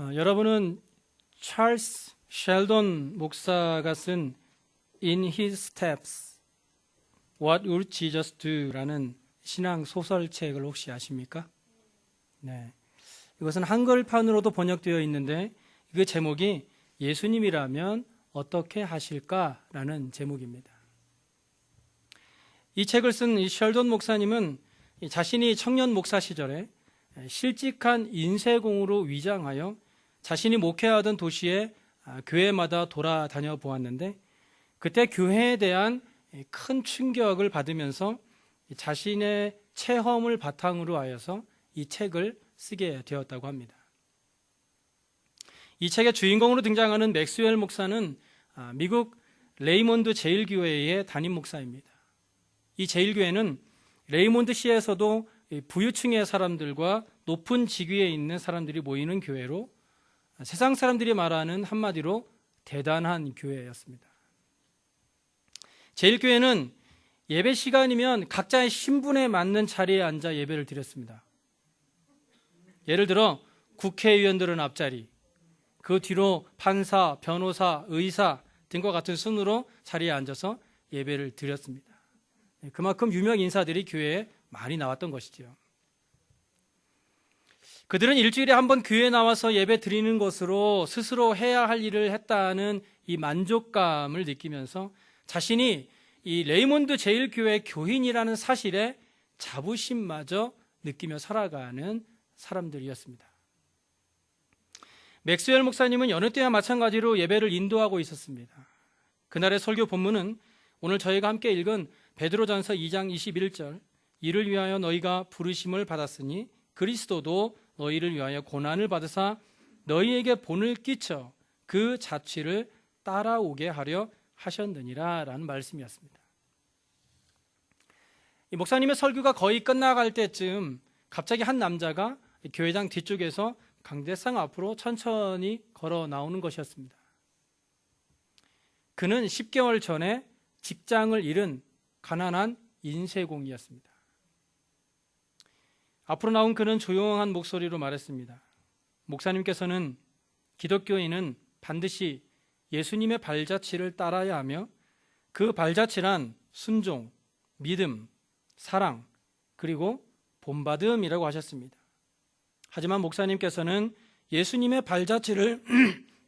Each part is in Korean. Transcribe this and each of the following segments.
여러분은 찰스 셸돈 목사가 쓴 In His Steps, What Would Jesus Do? 라는 신앙 소설책을 혹시 아십니까? 네. 이것은 한글판으로도 번역되어 있는데 그 제목이 예수님이라면 어떻게 하실까? 라는 제목입니다. 이 책을 쓴 이 셸돈 목사님은 자신이 청년 목사 시절에 실직한 인쇄공으로 위장하여 자신이 목회하던 도시에 교회마다 돌아다녀 보았는데 그때 교회에 대한 큰 충격을 받으면서 자신의 체험을 바탕으로 하여서 이 책을 쓰게 되었다고 합니다. 이 책의 주인공으로 등장하는 맥스웰 목사는 미국 레이몬드 제일교회의 담임 목사입니다. 이 제일교회는 레이몬드 시에서도 부유층의 사람들과 높은 직위에 있는 사람들이 모이는 교회로 세상 사람들이 말하는 한마디로 대단한 교회였습니다. 제일교회는 예배 시간이면 각자의 신분에 맞는 자리에 앉아 예배를 드렸습니다. 예를 들어 국회의원들은 앞자리, 그 뒤로 판사, 변호사, 의사 등과 같은 순으로 자리에 앉아서 예배를 드렸습니다. 그만큼 유명 인사들이 교회에 많이 나왔던 것이지요. 그들은 일주일에 한 번 교회에 나와서 예배 드리는 것으로 스스로 해야 할 일을 했다는 이 만족감을 느끼면서 자신이 이 레이몬드 제일교회 교인이라는 사실에 자부심마저 느끼며 살아가는 사람들이었습니다. 맥스웰 목사님은 여느 때와 마찬가지로 예배를 인도하고 있었습니다. 그날의 설교 본문은 오늘 저희가 함께 읽은 베드로전서 2장 21절, 이를 위하여 너희가 부르심을 받았으니 그리스도도 너희를 위하여 고난을 받으사 너희에게 본을 끼쳐 그 자취를 따라오게 하려 하셨느니라 라는 말씀이었습니다. 이 목사님의 설교가 거의 끝나갈 때쯤 갑자기 한 남자가 교회장 뒤쪽에서 강대상 앞으로 천천히 걸어 나오는 것이었습니다. 그는 10개월 전에 직장을 잃은 가난한 인쇄공이었습니다. 앞으로 나온 그는 조용한 목소리로 말했습니다. 목사님께서는 기독교인은 반드시 예수님의 발자취를 따라야 하며 그 발자취란 순종, 믿음, 사랑, 그리고 본받음이라고 하셨습니다. 하지만 목사님께서는 예수님의 발자취를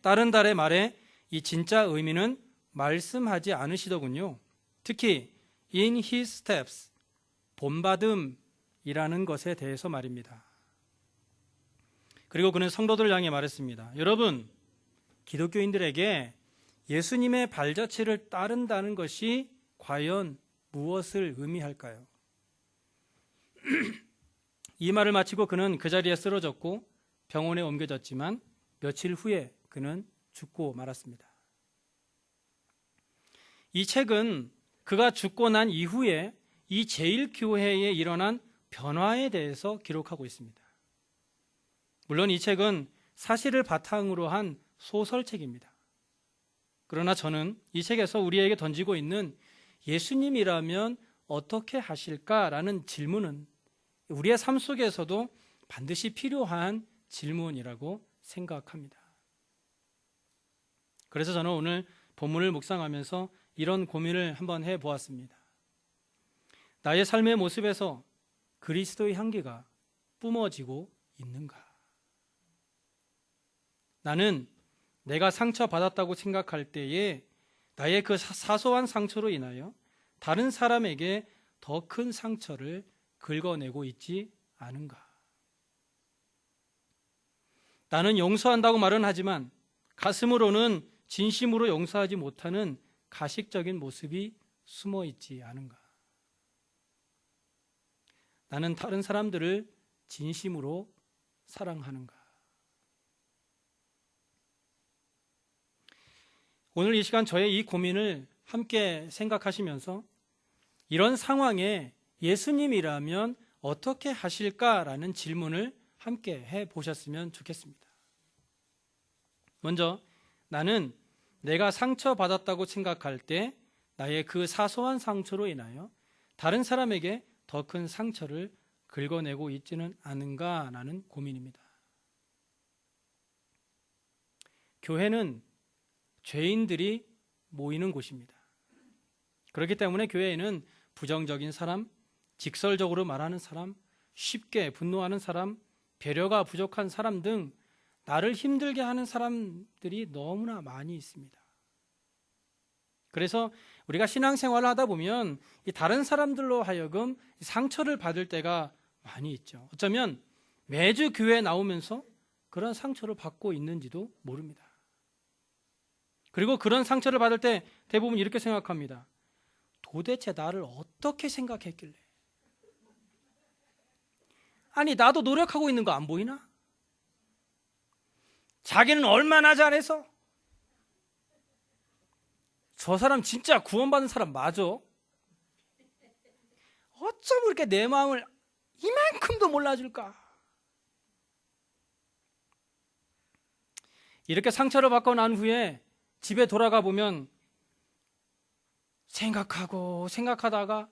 따른다의 말에 이 진짜 의미는 말씀하지 않으시더군요. 특히 In His Steps, 본받음이라는 것에 대해서 말입니다. 그리고 그는 성도들을 향해 말했습니다. 여러분, 기독교인들에게 예수님의 발자취를 따른다는 것이 과연 무엇을 의미할까요? 이 말을 마치고 그는 그 자리에 쓰러졌고 병원에 옮겨졌지만 며칠 후에 그는 죽고 말았습니다. 이 책은 그가 죽고 난 이후에 이 제일교회에 일어난 변화에 대해서 기록하고 있습니다. 물론 이 책은 사실을 바탕으로 한 소설책입니다. 그러나 저는 이 책에서 우리에게 던지고 있는 예수님이라면 어떻게 하실까라는 질문은 우리의 삶 속에서도 반드시 필요한 질문이라고 생각합니다. 그래서 저는 오늘 본문을 묵상하면서 이런 고민을 한번 해보았습니다. 나의 삶의 모습에서 그리스도의 향기가 뿜어지고 있는가? 나는 내가 상처받았다고 생각할 때에 나의 그 사소한 상처로 인하여 다른 사람에게 더 큰 상처를 긁어내고 있지 않은가? 나는 용서한다고 말은 하지만 가슴으로는 진심으로 용서하지 못하는 가식적인 모습이 숨어 있지 않은가? 나는 다른 사람들을 진심으로 사랑하는가? 오늘 이 시간 저의 이 고민을 함께 생각하시면서 이런 상황에 예수님이라면 어떻게 하실까라는 질문을 함께 해보셨으면 좋겠습니다. 먼저 나는 내가 상처받았다고 생각할 때 나의 그 사소한 상처로 인하여 다른 사람에게 더 큰 상처를 긁어내고 있지는 않은가라는 고민입니다. 교회는 죄인들이 모이는 곳입니다. 그렇기 때문에 교회에는 부정적인 사람, 직설적으로 말하는 사람, 쉽게 분노하는 사람, 배려가 부족한 사람 등 나를 힘들게 하는 사람들이 너무나 많이 있습니다. 그래서 우리가 신앙생활을 하다 보면 이 다른 사람들로 하여금 상처를 받을 때가 많이 있죠. 어쩌면 매주 교회에 나오면서 그런 상처를 받고 있는지도 모릅니다. 그리고 그런 상처를 받을 때 대부분 이렇게 생각합니다. 도대체 나를 어떻게 생각했길래? 아니, 나도 노력하고 있는 거 안 보이나? 자기는 얼마나 잘해서? 저 사람 진짜 구원받은 사람 맞아? 어쩜 그렇게 내 마음을 이만큼도 몰라줄까? 이렇게 상처를 받고 난 후에 집에 돌아가 보면 생각하다가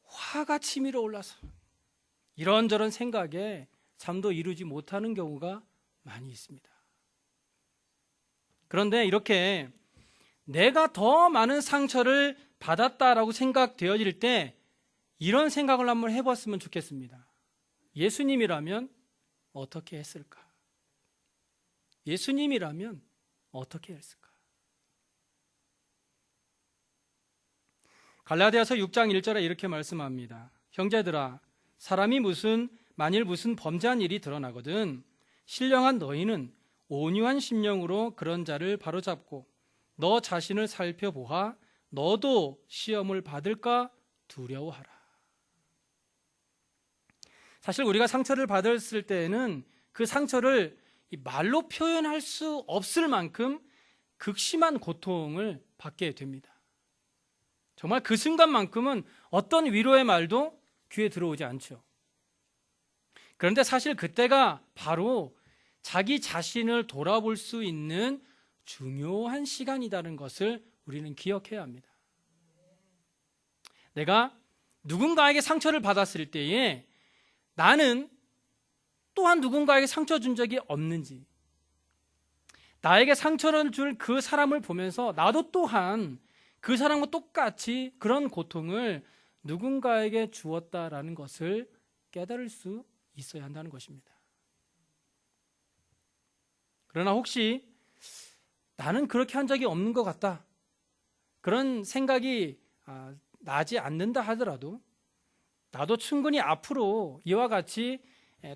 화가 치밀어 올라서 이런저런 생각에 잠도 이루지 못하는 경우가 많이 있습니다. 그런데 이렇게 내가 더 많은 상처를 받았다라고 생각되어질 때 이런 생각을 한번 해봤으면 좋겠습니다. 예수님이라면 어떻게 했을까? 예수님이라면 어떻게 했을까? 갈라디아서 6장 1절에 이렇게 말씀합니다. 형제들아, 사람이 만일 무슨 범죄한 일이 드러나거든 신령한 너희는 온유한 심령으로 그런 자를 바로잡고 너 자신을 살펴보아 너도 시험을 받을까 두려워하라. 사실 우리가 상처를 받았을 때에는 그 상처를 말로 표현할 수 없을 만큼 극심한 고통을 받게 됩니다. 정말 그 순간만큼은 어떤 위로의 말도 귀에 들어오지 않죠. 그런데 사실 그때가 바로 자기 자신을 돌아볼 수 있는 중요한 시간이라는 것을 우리는 기억해야 합니다. 내가 누군가에게 상처를 받았을 때에 나는 또한 누군가에게 상처 준 적이 없는지, 나에게 상처를 줄 그 사람을 보면서 나도 또한 그 사람과 똑같이 그런 고통을 누군가에게 주었다라는 것을 깨달을 수 있어야 한다는 것입니다. 그러나 혹시 나는 그렇게 한 적이 없는 것 같다, 그런 생각이 나지 않는다 하더라도 나도 충분히 앞으로 이와 같이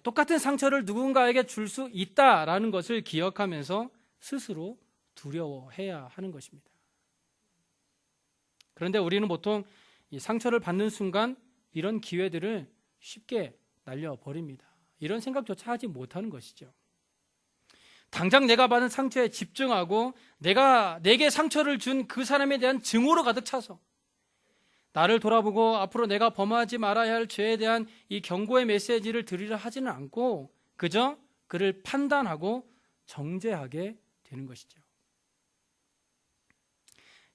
똑같은 상처를 누군가에게 줄 수 있다라는 것을 기억하면서 스스로 두려워해야 하는 것입니다. 그런데 우리는 보통 이 상처를 받는 순간 이런 기회들을 쉽게 날려버립니다. 이런 생각조차 하지 못하는 것이죠. 당장 내가 받은 상처에 집중하고 내게 상처를 준 그 사람에 대한 증오로 가득 차서 나를 돌아보고 앞으로 내가 범하지 말아야 할 죄에 대한 이 경고의 메시지를 들으려 하지는 않고 그저 그를 판단하고 정죄하게 되는 것이죠.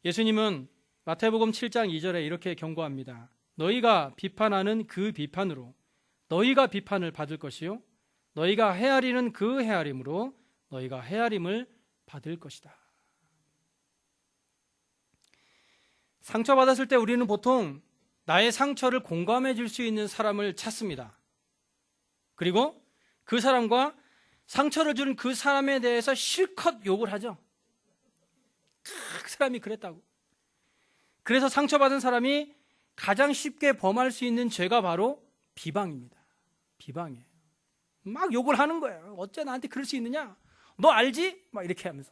예수님은 마태복음 7장 2절에 이렇게 경고합니다. 너희가 비판하는 그 비판으로 너희가 비판을 받을 것이요 너희가 헤아리는 그 헤아림으로 너희가 헤아림을 받을 것이다. 상처받았을 때 우리는 보통 나의 상처를 공감해 줄 수 있는 사람을 찾습니다. 그리고 그 사람과 상처를 준 그 사람에 대해서 실컷 욕을 하죠. 그 사람이 그랬다고. 그래서 상처받은 사람이 가장 쉽게 범할 수 있는 죄가 바로 비방입니다. 비방이에요. 막 욕을 하는 거예요. 어째 나한테 그럴 수 있느냐? 너 알지? 막 이렇게 하면서.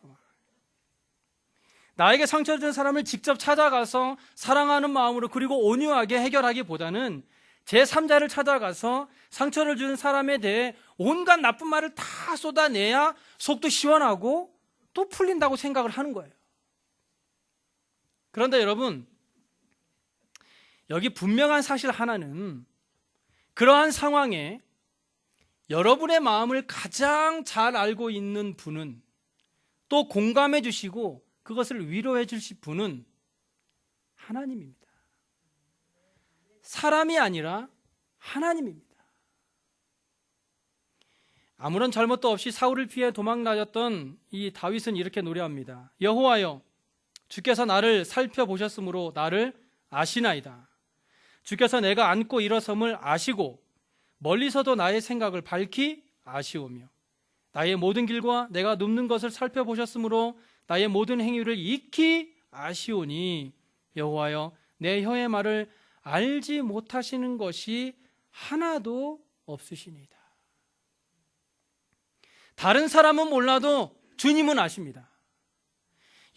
나에게 상처를 준 사람을 직접 찾아가서 사랑하는 마음으로 그리고 온유하게 해결하기보다는 제3자를 찾아가서 상처를 준 사람에 대해 온갖 나쁜 말을 다 쏟아내야 속도 시원하고 또 풀린다고 생각을 하는 거예요. 그런데 여러분, 여기 분명한 사실 하나는 그러한 상황에 여러분의 마음을 가장 잘 알고 있는 분은 또 공감해 주시고 그것을 위로해 주실 분은 하나님입니다. 사람이 아니라 하나님입니다. 아무런 잘못도 없이 사울을 피해 도망 다녔던 이 다윗은 이렇게 노래합니다. 여호와여, 주께서 나를 살펴보셨으므로 나를 아시나이다. 주께서 내가 앉고 일어섬을 아시고 멀리서도 나의 생각을 밝히 아시오며 나의 모든 길과 내가 눕는 것을 살펴보셨으므로 나의 모든 행위를 익히 아시오니 여호와여, 내 혀의 말을 알지 못하시는 것이 하나도 없으시니이다. 다른 사람은 몰라도 주님은 아십니다.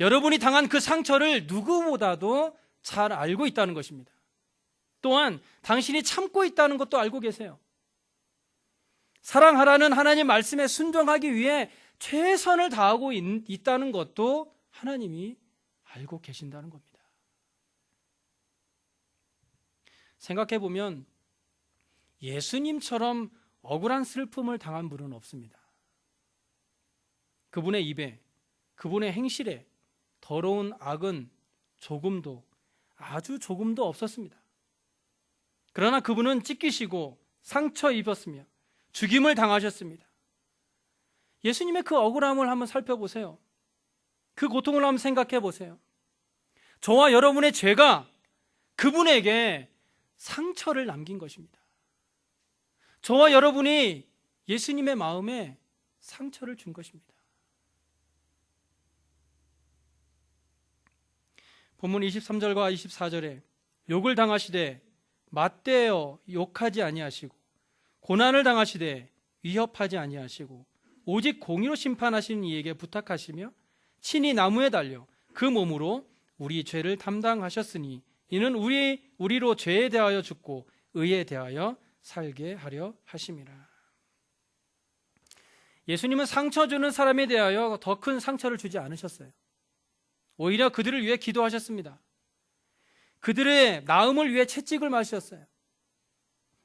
여러분이 당한 그 상처를 누구보다도 잘 알고 있다는 것입니다. 또한 당신이 참고 있다는 것도 알고 계세요. 사랑하라는 하나님 말씀에 순종하기 위해 최선을 다하고 있다는 것도 하나님이 알고 계신다는 겁니다. 생각해보면 예수님처럼 억울한 슬픔을 당한 분은 없습니다. 그분의 입에, 그분의 행실에 더러운 악은 조금도, 아주 조금도 없었습니다. 그러나 그분은 찢기시고 상처 입었으며 죽임을 당하셨습니다. 예수님의 그 억울함을 한번 살펴보세요. 그 고통을 한번 생각해 보세요. 저와 여러분의 죄가 그분에게 상처를 남긴 것입니다. 저와 여러분이 예수님의 마음에 상처를 준 것입니다. 본문 23절과 24절에 욕을 당하시되 맞대어 욕하지 아니하시고 고난을 당하시되 위협하지 아니하시고 오직 공의로 심판하시는 이에게 부탁하시며 친히 나무에 달려 그 몸으로 우리 죄를 담당하셨으니 이는 우리로 죄에 대하여 죽고 의에 대하여 살게 하려 하심이라. 예수님은 상처 주는 사람에 대하여 더 큰 상처를 주지 않으셨어요. 오히려 그들을 위해 기도하셨습니다. 그들의 나음을 위해 채찍을 맞으셨어요.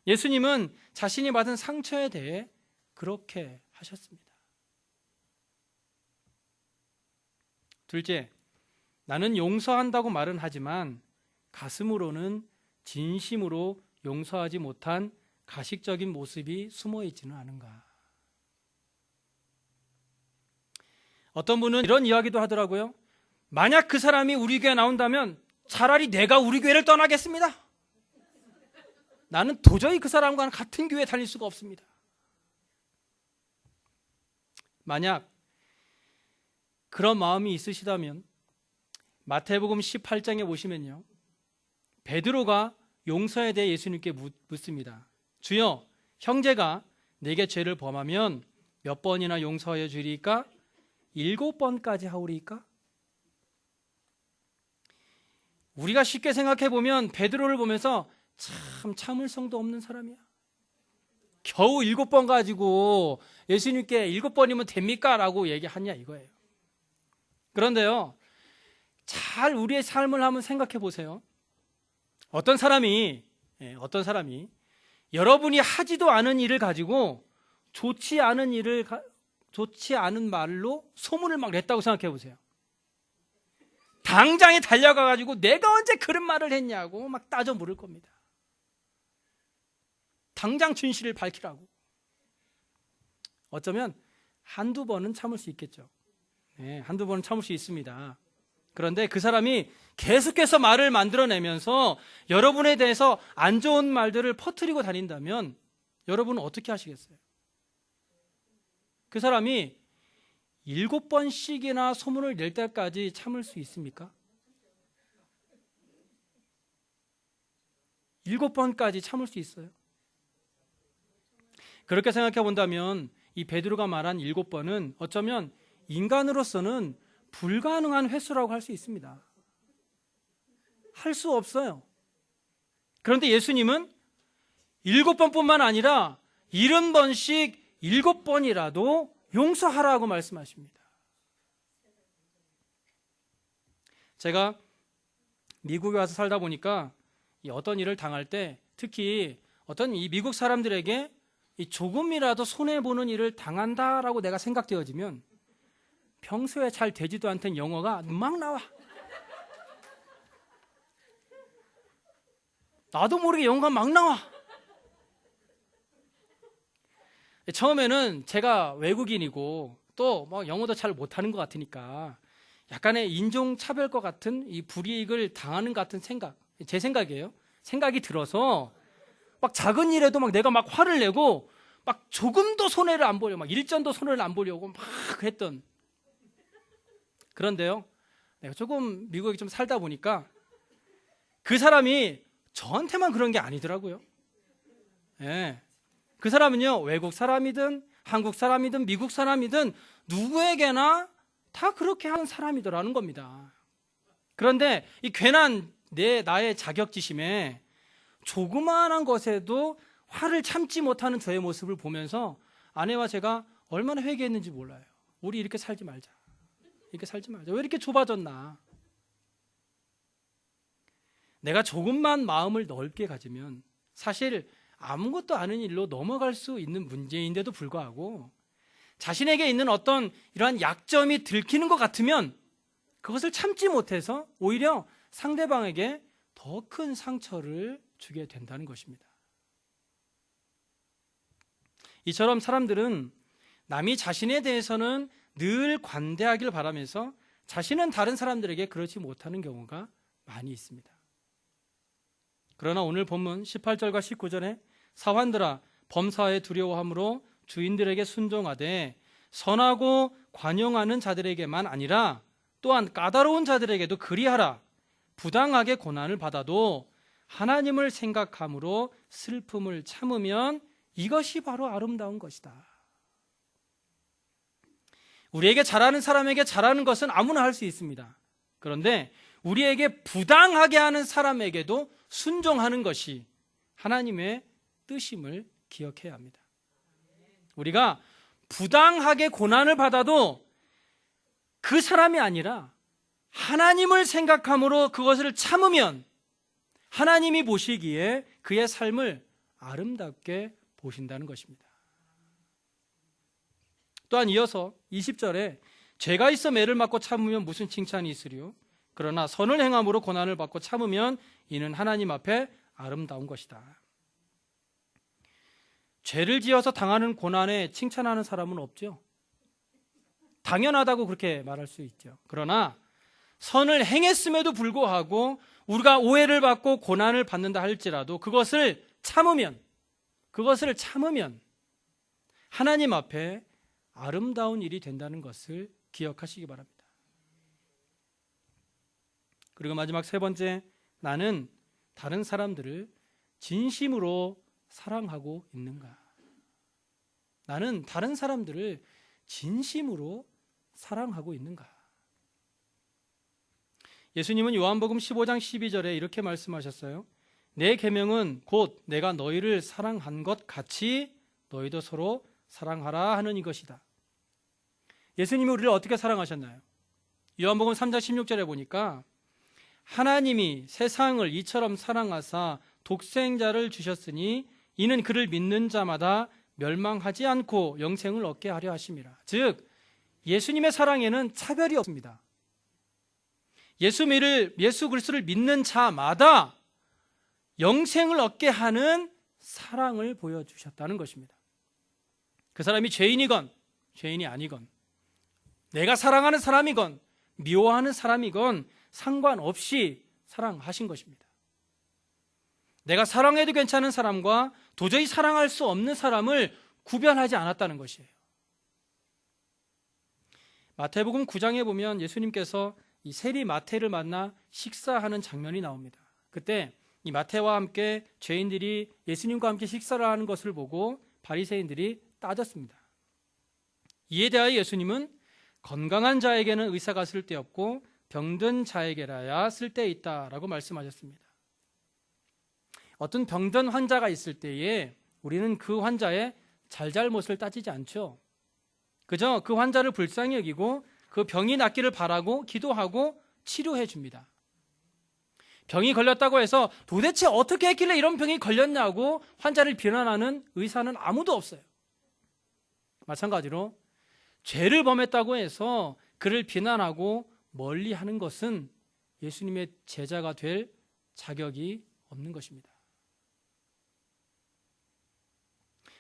예수님은 자신이 받은 상처에 대해 그렇게 하셨습니다. 둘째, 나는 용서한다고 말은 하지만 가슴으로는 진심으로 용서하지 못한 가식적인 모습이 숨어 있지는 않은가. 어떤 분은 이런 이야기도 하더라고요. 만약 그 사람이 우리 교회에 나온다면 차라리 내가 우리 교회를 떠나겠습니다. 나는 도저히 그 사람과는 같은 교회에 다닐 수가 없습니다. 만약 그런 마음이 있으시다면 마태복음 18장에 보시면요, 베드로가 용서에 대해 예수님께 묻습니다. 주여, 형제가 내게 죄를 범하면 몇 번이나 용서하여 주리이까? 7번까지 하오리이까? 우리가 쉽게 생각해 보면 베드로를 보면서 참 참을성도 없는 사람이야. 겨우 7번 가지고 예수님께 7번이면 됩니까? 라고 얘기하냐 이거예요. 그런데요, 잘 우리의 삶을 한번 생각해 보세요. 어떤 사람이 여러분이 하지도 않은 일을 가지고 좋지 않은 말로 소문을 막 냈다고 생각해 보세요. 당장에 달려가 가지고 내가 언제 그런 말을 했냐고 막 따져 물을 겁니다. 당장 진실을 밝히라고. 어쩌면 한두 번은 참을 수 있겠죠. 네, 한두 번은 참을 수 있습니다. 그런데 그 사람이 계속해서 말을 만들어내면서 여러분에 대해서 안 좋은 말들을 퍼뜨리고 다닌다면 여러분은 어떻게 하시겠어요? 그 사람이 7번씩이나 소문을 낼 때까지 참을 수 있습니까? 7번까지 참을 수 있어요? 그렇게 생각해 본다면 이 베드로가 말한 7번은 어쩌면 인간으로서는 불가능한 횟수라고 할 수 있습니다. 할 수 없어요. 그런데 예수님은 7번뿐만 아니라 70번씩 7번이라도 용서하라고 말씀하십니다. 제가 미국에 와서 살다 보니까 어떤 일을 당할 때 특히 어떤 이 미국 사람들에게 조금이라도 손해보는 일을 당한다라고 내가 생각되어지면 평소에 잘 되지도 않던 영어가 막 나와. 나도 모르게 영어가 막 나와. 처음에는 제가 외국인이고 또 뭐 영어도 잘 못하는 것 같으니까 약간의 인종차별과 같은 이 불이익을 당하는 것 같은 생각, 제 생각이에요. 생각이 들어서 막 작은 일에도 막 내가 막 화를 내고 막 조금도 손해를 안 보려고 막 일전도 손해를 안 보려고 막 했던. 그런데요, 내가 조금 미국에 좀 살다 보니까 그 사람이 저한테만 그런 게 아니더라고요. 예. 그 사람은요, 외국 사람이든 한국 사람이든 미국 사람이든 누구에게나 다 그렇게 하는 사람이더라는 겁니다. 그런데 이 괜한 나의 자격지심에 조그마한 것에도 화를 참지 못하는 저의 모습을 보면서 아내와 제가 얼마나 회개했는지 몰라요. 우리 이렇게 살지 말자. 이렇게 살지 말자. 왜 이렇게 좁아졌나? 내가 조금만 마음을 넓게 가지면 사실 아무것도 아닌 일로 넘어갈 수 있는 문제인데도 불구하고 자신에게 있는 어떤 이러한 약점이 들키는 것 같으면 그것을 참지 못해서 오히려 상대방에게 더 큰 상처를 주게 된다는 것입니다. 이처럼 사람들은 남이 자신에 대해서는 늘 관대하길 바라면서 자신은 다른 사람들에게 그렇지 못하는 경우가 많이 있습니다. 그러나 오늘 본문 18절과 19절에 사환들아 범사에 두려워함으로 주인들에게 순종하되 선하고 관용하는 자들에게만 아니라 또한 까다로운 자들에게도 그리하라. 부당하게 고난을 받아도 하나님을 생각함으로 슬픔을 참으면 이것이 바로 아름다운 것이다. 우리에게 잘하는 사람에게 잘하는 것은 아무나 할 수 있습니다. 그런데 우리에게 부당하게 하는 사람에게도 순종하는 것이 하나님의 뜻임을 기억해야 합니다. 우리가 부당하게 고난을 받아도 그 사람이 아니라 하나님을 생각함으로 그것을 참으면 하나님이 보시기에 그의 삶을 아름답게 보신다는 것입니다. 또한 이어서 20절에 죄가 있어 매를 맞고 참으면 무슨 칭찬이 있으리요? 그러나 선을 행함으로 고난을 받고 참으면 이는 하나님 앞에 아름다운 것이다. 죄를 지어서 당하는 고난에 칭찬하는 사람은 없죠. 당연하다고 그렇게 말할 수 있죠. 그러나 선을 행했음에도 불구하고 우리가 오해를 받고 고난을 받는다 할지라도 그것을 참으면 하나님 앞에 아름다운 일이 된다는 것을 기억하시기 바랍니다. 그리고 마지막 세 번째, 나는 다른 사람들을 진심으로 사랑하고 있는가? 나는 다른 사람들을 진심으로 사랑하고 있는가? 예수님은 요한복음 15장 12절에 이렇게 말씀하셨어요. 내 계명은 곧 내가 너희를 사랑한 것 같이 너희도 서로 사랑하라 하는 이것이다. 예수님이 우리를 어떻게 사랑하셨나요? 요한복음 3장 16절에 보니까 하나님이 세상을 이처럼 사랑하사 독생자를 주셨으니 이는 그를 믿는 자마다 멸망하지 않고 영생을 얻게 하려 하심이라. 즉 예수님의 사랑에는 차별이 없습니다. 예수 그리스도를 믿는 자마다 영생을 얻게 하는 사랑을 보여주셨다는 것입니다. 그 사람이 죄인이건 죄인이 아니건 내가 사랑하는 사람이건 미워하는 사람이건 상관없이 사랑하신 것입니다. 내가 사랑해도 괜찮은 사람과 도저히 사랑할 수 없는 사람을 구별하지 않았다는 것이에요. 마태복음 9장에 보면 예수님께서 이 세리 마태를 만나 식사하는 장면이 나옵니다. 그때 이 마태와 함께 죄인들이 예수님과 함께 식사를 하는 것을 보고 바리새인들이 따졌습니다. 이에 대하여 예수님은 건강한 자에게는 의사가 쓸데없고 병든 자에게라야 쓸데있다라고 말씀하셨습니다. 어떤 병든 환자가 있을 때에 우리는 그 환자의 잘잘못을 따지지 않죠. 그저 그 환자를 불쌍히 여기고 그 병이 낫기를 바라고 기도하고 치료해 줍니다. 병이 걸렸다고 해서 도대체 어떻게 했길래 이런 병이 걸렸냐고 환자를 비난하는 의사는 아무도 없어요. 마찬가지로 죄를 범했다고 해서 그를 비난하고 멀리하는 것은 예수님의 제자가 될 자격이 없는 것입니다.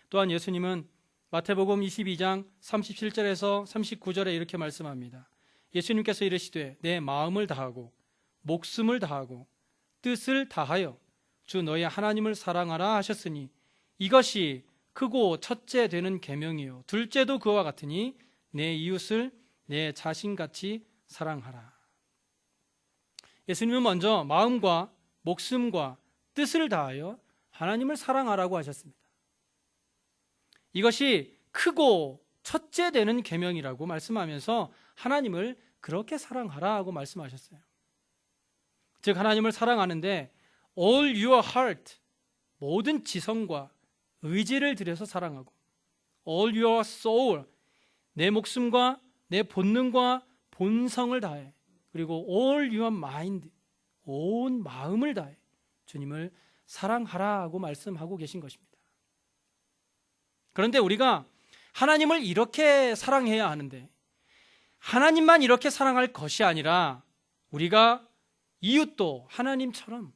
또한 예수님은 마태복음 22장 37절에서 39절에 이렇게 말씀합니다. 예수님께서 이르시되 내 마음을 다하고 목숨을 다하고 뜻을 다하여 주 너희 하나님을 사랑하라 하셨으니 이것이 크고 첫째 되는 계명이요 둘째도 그와 같으니 내 이웃을 내 자신같이 사랑하라. 예수님은 먼저 마음과 목숨과 뜻을 다하여 하나님을 사랑하라고 하셨습니다. 이것이 크고 첫째 되는 계명이라고 말씀하면서 하나님을 그렇게 사랑하라고 말씀하셨어요. 즉 하나님을 사랑하는데 all your heart, 모든 지성과 의지를 들여서 사랑하고 all your soul, 내 목숨과 내 본능과 본성을 다해, 그리고 all your mind, 온 마음을 다해 주님을 사랑하라고 말씀하고 계신 것입니다. 그런데 우리가 하나님을 이렇게 사랑해야 하는데 하나님만 이렇게 사랑할 것이 아니라 우리가 이웃도 하나님처럼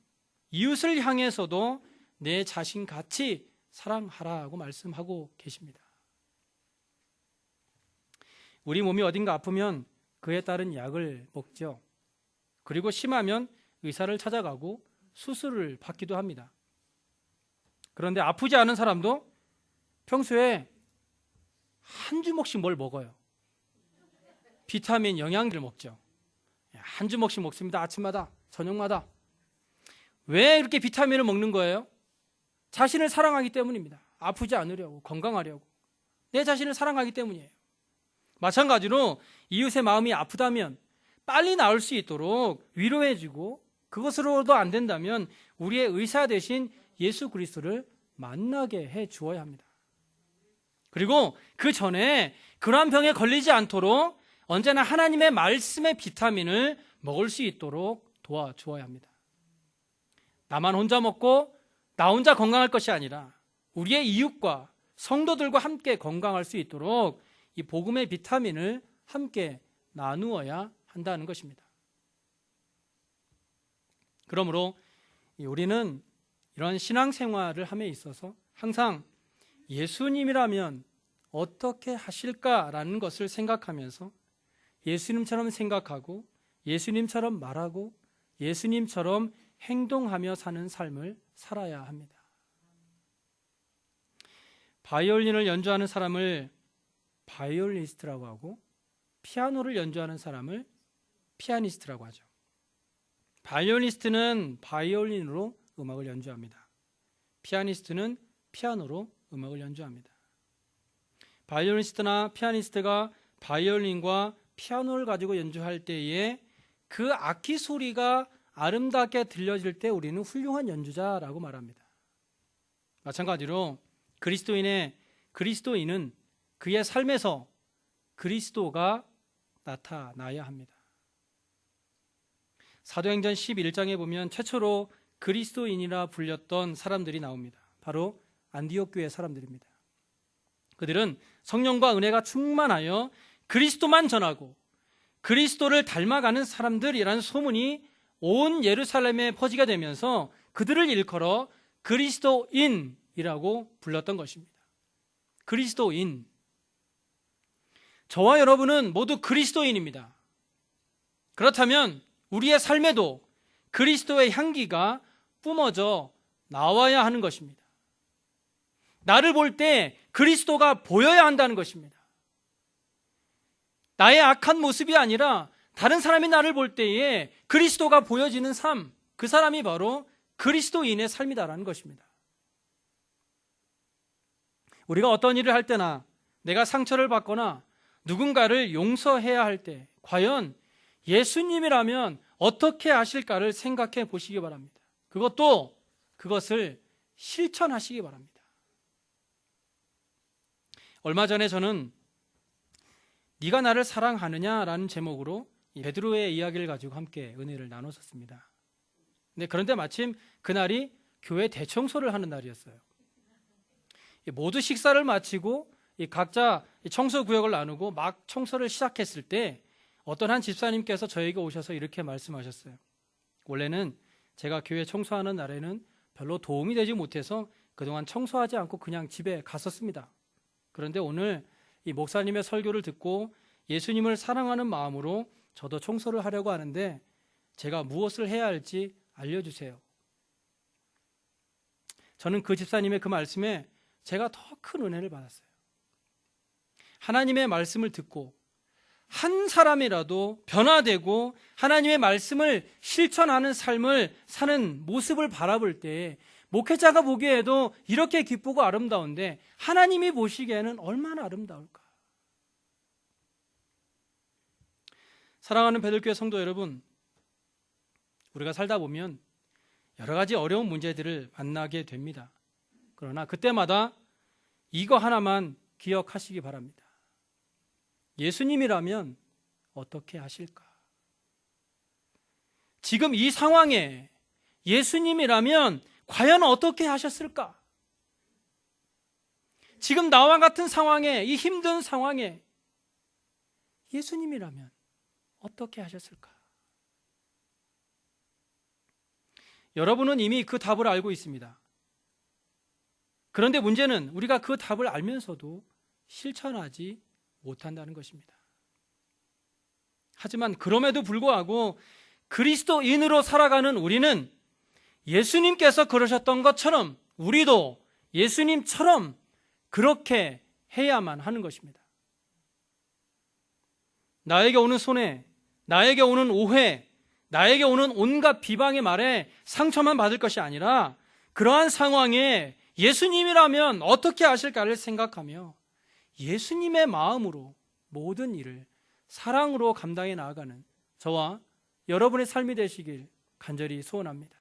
이웃을 향해서도 내 자신같이 사랑하라고 말씀하고 계십니다. 우리 몸이 어딘가 아프면 그에 따른 약을 먹죠. 그리고 심하면 의사를 찾아가고 수술을 받기도 합니다. 그런데 아프지 않은 사람도 평소에 한 주먹씩 뭘 먹어요. 비타민, 영양제를 먹죠. 한 주먹씩 먹습니다. 아침마다, 저녁마다. 왜 이렇게 비타민을 먹는 거예요? 자신을 사랑하기 때문입니다. 아프지 않으려고, 건강하려고. 내 자신을 사랑하기 때문이에요. 마찬가지로 이웃의 마음이 아프다면 빨리 나을 수 있도록 위로해주고, 그것으로도 안 된다면 우리의 의사 대신 예수 그리스도를 만나게 해 주어야 합니다. 그리고 그 전에 그러한 병에 걸리지 않도록 언제나 하나님의 말씀의 비타민을 먹을 수 있도록 도와주어야 합니다. 나만 혼자 먹고 나 혼자 건강할 것이 아니라 우리의 이웃과 성도들과 함께 건강할 수 있도록 이 복음의 비타민을 함께 나누어야 한다는 것입니다. 그러므로 우리는 이런 신앙생활을 함에 있어서 항상 예수님이라면 어떻게 하실까라는 것을 생각하면서 예수님처럼 생각하고 예수님처럼 말하고 예수님처럼 행동하며 사는 삶을 살아야 합니다. 바이올린을 연주하는 사람을 바이올리스트라고 하고 피아노를 연주하는 사람을 피아니스트라고 하죠. 바이올리스트는 바이올린으로 음악을 연주합니다. 피아니스트는 피아노로 음악을 연주합니다. 바이올리스트나 피아니스트가 바이올린과 피아노를 가지고 연주할 때에 그 악기 소리가 아름답게 들려질 때 우리는 훌륭한 연주자라고 말합니다. 마찬가지로 그리스도인은 그의 삶에서 그리스도가 나타나야 합니다. 사도행전 11장에 보면 최초로 그리스도인이라 불렸던 사람들이 나옵니다. 바로 안디옥 교회 사람들입니다. 그들은 성령과 은혜가 충만하여 그리스도만 전하고 그리스도를 닮아가는 사람들이라는 소문이 온 예루살렘에 퍼지게 되면서 그들을 일컬어 그리스도인이라고 불렀던 것입니다. 그리스도인. 저와 여러분은 모두 그리스도인입니다. 그렇다면 우리의 삶에도 그리스도의 향기가 뿜어져 나와야 하는 것입니다. 나를 볼 때 그리스도가 보여야 한다는 것입니다. 나의 악한 모습이 아니라 다른 사람이 나를 볼 때에 그리스도가 보여지는 삶, 그 사람이 바로 그리스도인의 삶이다라는 것입니다. 우리가 어떤 일을 할 때나 내가 상처를 받거나 누군가를 용서해야 할 때 과연 예수님이라면 어떻게 하실까를 생각해 보시기 바랍니다. 그것을 실천하시기 바랍니다. 얼마 전에 저는 네가 나를 사랑하느냐라는 제목으로 베드로의 이야기를 가지고 함께 은혜를 나눴었습니다. 그런데 마침 그날이 교회 대청소를 하는 날이었어요. 모두 식사를 마치고 각자 청소 구역을 나누고 막 청소를 시작했을 때 어떤 한 집사님께서 저에게 오셔서 이렇게 말씀하셨어요. 원래는 제가 교회 청소하는 날에는 별로 도움이 되지 못해서 그동안 청소하지 않고 그냥 집에 갔었습니다. 그런데 오늘 이 목사님의 설교를 듣고 예수님을 사랑하는 마음으로 저도 청소를 하려고 하는데 제가 무엇을 해야 할지 알려주세요. 저는 그 집사님의 그 말씀에 제가 더 큰 은혜를 받았어요. 하나님의 말씀을 듣고 한 사람이라도 변화되고 하나님의 말씀을 실천하는 삶을 사는 모습을 바라볼 때 목회자가 보기에도 이렇게 기쁘고 아름다운데 하나님이 보시기에는 얼마나 아름다울까. 사랑하는 베들교회 성도 여러분, 우리가 살다 보면 여러 가지 어려운 문제들을 만나게 됩니다. 그러나 그때마다 이거 하나만 기억하시기 바랍니다. 예수님이라면 어떻게 하실까? 지금 이 상황에 예수님이라면 과연 어떻게 하셨을까? 지금 나와 같은 상황에, 이 힘든 상황에 예수님이라면 어떻게 하셨을까? 여러분은 이미 그 답을 알고 있습니다. 그런데 문제는 우리가 그 답을 알면서도 실천하지 못한다는 것입니다. 하지만 그럼에도 불구하고 그리스도인으로 살아가는 우리는 예수님께서 그러셨던 것처럼 우리도 예수님처럼 그렇게 해야만 하는 것입니다. 나에게 오는 손해, 나에게 오는 오해, 나에게 오는 온갖 비방의 말에 상처만 받을 것이 아니라 그러한 상황에 예수님이라면 어떻게 하실까를 생각하며 예수님의 마음으로 모든 일을 사랑으로 감당해 나아가는 저와 여러분의 삶이 되시길 간절히 소원합니다.